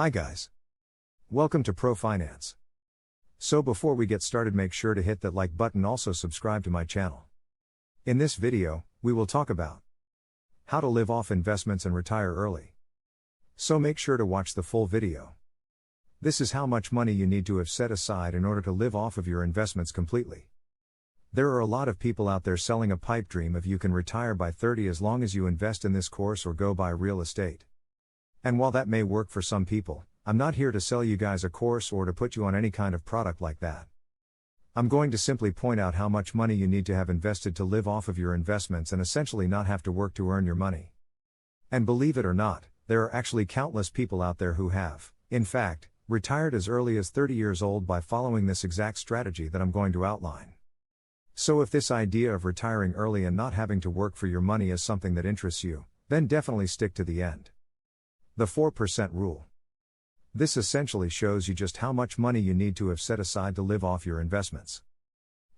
Hi guys. Welcome to Pro Finance. So before we get started, make sure to hit that like button, also subscribe to my channel. In this video, we will talk about how to live off investments and retire early. So make sure to watch the full video. This is how much money you need to have set aside in order to live off of your investments completely. There are a lot of people out there selling a pipe dream of you can retire by 30 as long as you invest in this course or go buy real estate. And while that may work for some people, I'm not here to sell you guys a course or to put you on any kind of product like that. I'm going to simply point out how much money you need to have invested to live off of your investments and essentially not have to work to earn your money. And believe it or not, there are actually countless people out there who have, in fact, retired as early as 30 years old by following this exact strategy that I'm going to outline. So if this idea of retiring early and not having to work for your money is something that interests you, then definitely stick to the end. The 4% rule. This essentially shows you just how much money you need to have set aside to live off your investments.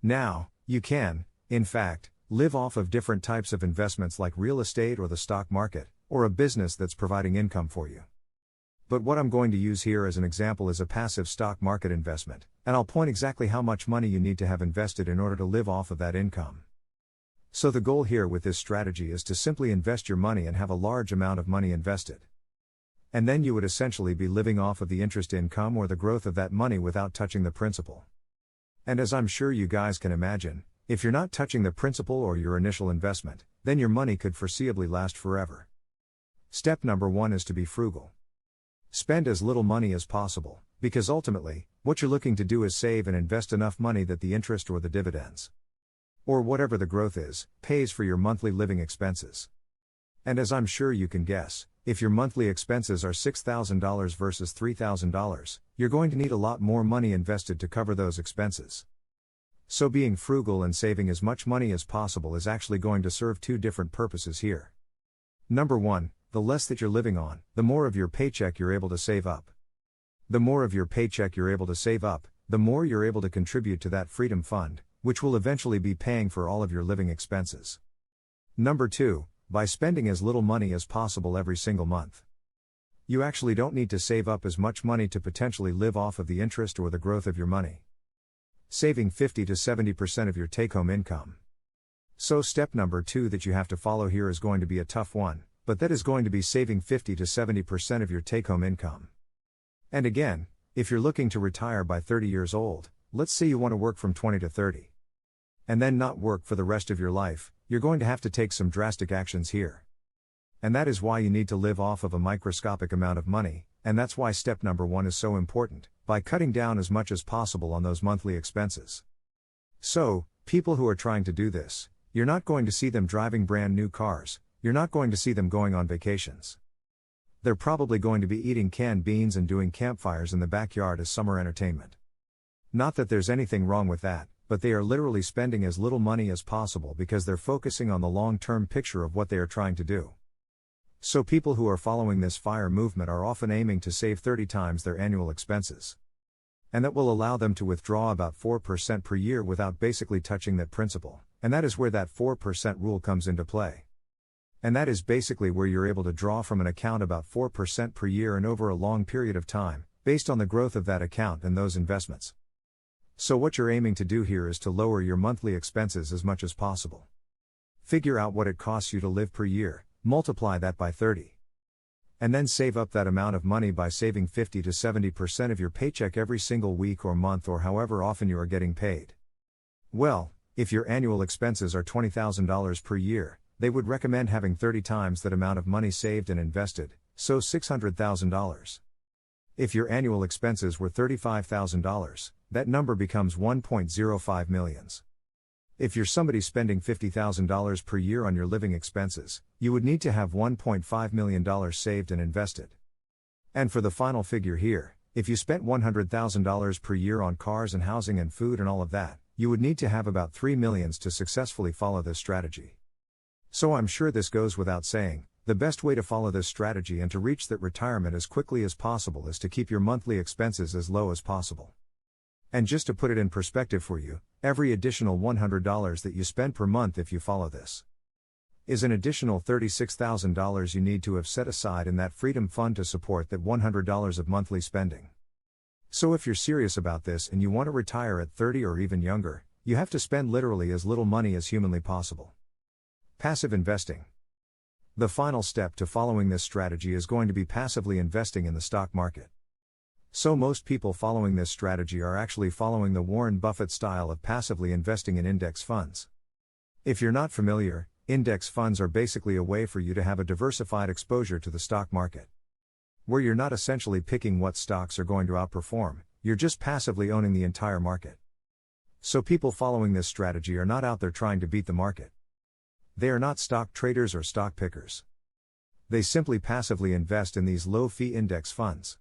Now, you can, in fact, live off of different types of investments like real estate or the stock market, or a business that's providing income for you. But what I'm going to use here as an example is a passive stock market investment, and I'll point exactly how much money you need to have invested in order to live off of that income. So the goal here with this strategy is to simply invest your money and have a large amount of money invested. And then you would essentially be living off of the interest income or the growth of that money without touching the principal. And as I'm sure you guys can imagine, if you're not touching the principal or your initial investment, then your money could foreseeably last forever. Step number 1 is to be frugal. Spend as little money as possible, because ultimately, what you're looking to do is save and invest enough money that the interest or the dividends, or whatever the growth is, pays for your monthly living expenses. And as I'm sure you can guess, if your monthly expenses are $6,000 versus $3,000, you're going to need a lot more money invested to cover those expenses. So being frugal and saving as much money as possible is actually going to serve two different purposes here. Number 1, the less that you're living on, the more of your paycheck you're able to save up. The more of your paycheck you're able to save up, the more you're able to contribute to that freedom fund, which will eventually be paying for all of your living expenses. Number 2, by spending as little money as possible every single month. You actually don't need to save up as much money to potentially live off of the interest or the growth of your money. Saving 50 to 70% of your take-home income. So step number 2 that you have to follow here is going to be a tough one, but that is going to be saving 50 to 70% of your take-home income. And again, if you're looking to retire by 30 years old, let's say you want to work from 20 to 30. And then not work for the rest of your life, you're going to have to take some drastic actions here. And that is why you need to live off of a microscopic amount of money, and that's why step number 1 is so important, by cutting down as much as possible on those monthly expenses. So, people who are trying to do this, you're not going to see them driving brand new cars, you're not going to see them going on vacations. They're probably going to be eating canned beans and doing campfires in the backyard as summer entertainment. Not that there's anything wrong with that, but they are literally spending as little money as possible because they're focusing on the long-term picture of what they are trying to do. So people who are following this FIRE movement are often aiming to save 30 times their annual expenses. And that will allow them to withdraw about 4% per year without basically touching that principal, and that is where that 4% rule comes into play. And that is basically where you're able to draw from an account about 4% per year and over a long period of time, based on the growth of that account and those investments. So what you're aiming to do here is to lower your monthly expenses as much as possible. Figure out what it costs you to live per year, multiply that by 30. And then save up that amount of money by saving 50 to 70% of your paycheck every single week or month or however often you are getting paid. Well, if your annual expenses are $20,000 per year, they would recommend having 30 times that amount of money saved and invested, so $600,000. If your annual expenses were $35,000, that number becomes 1.05 million. If you're somebody spending $50,000 per year on your living expenses, you would need to have $1.5 million saved and invested. And for the final figure here, if you spent $100,000 per year on cars and housing and food and all of that, you would need to have about 3 million to successfully follow this strategy. So I'm sure this goes without saying, the best way to follow this strategy and to reach that retirement as quickly as possible is to keep your monthly expenses as low as possible. And just to put it in perspective for you, every additional $100 that you spend per month if you follow this is an additional $36,000 you need to have set aside in that freedom fund to support that $100 of monthly spending. So if you're serious about this and you want to retire at 30 or even younger, you have to spend literally as little money as humanly possible. Passive investing. The final step to following this strategy is going to be passively investing in the stock market. So most people following this strategy are actually following the Warren Buffett style of passively investing in index funds. If you're not familiar, index funds are basically a way for you to have a diversified exposure to the stock market, where you're not essentially picking what stocks are going to outperform, you're just passively owning the entire market. So people following this strategy are not out there trying to beat the market. They are not stock traders or stock pickers. They simply passively invest in these low-fee index funds.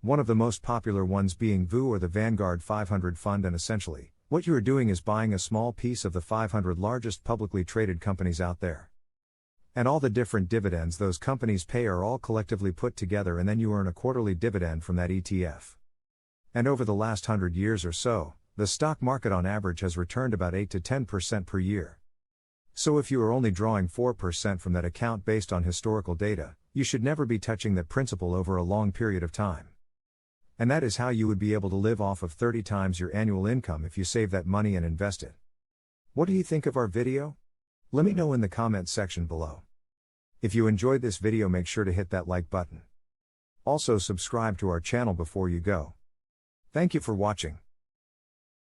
One of the most popular ones being VU or the Vanguard 500 fund, and essentially, what you are doing is buying a small piece of the 500 largest publicly traded companies out there. And all the different dividends those companies pay are all collectively put together, and then you earn a quarterly dividend from that ETF. And over the last 100 years or so, the stock market on average has returned about 8 to 10% per year. So if you are only drawing 4% from that account based on historical data, you should never be touching that principal over a long period of time. And that is how you would be able to live off of 30 times your annual income if you save that money and invest it. What do you think of our video? Let me know in the comments section below. If you enjoyed this video, make sure to hit that like button. Also subscribe to our channel before you go. Thank you for watching.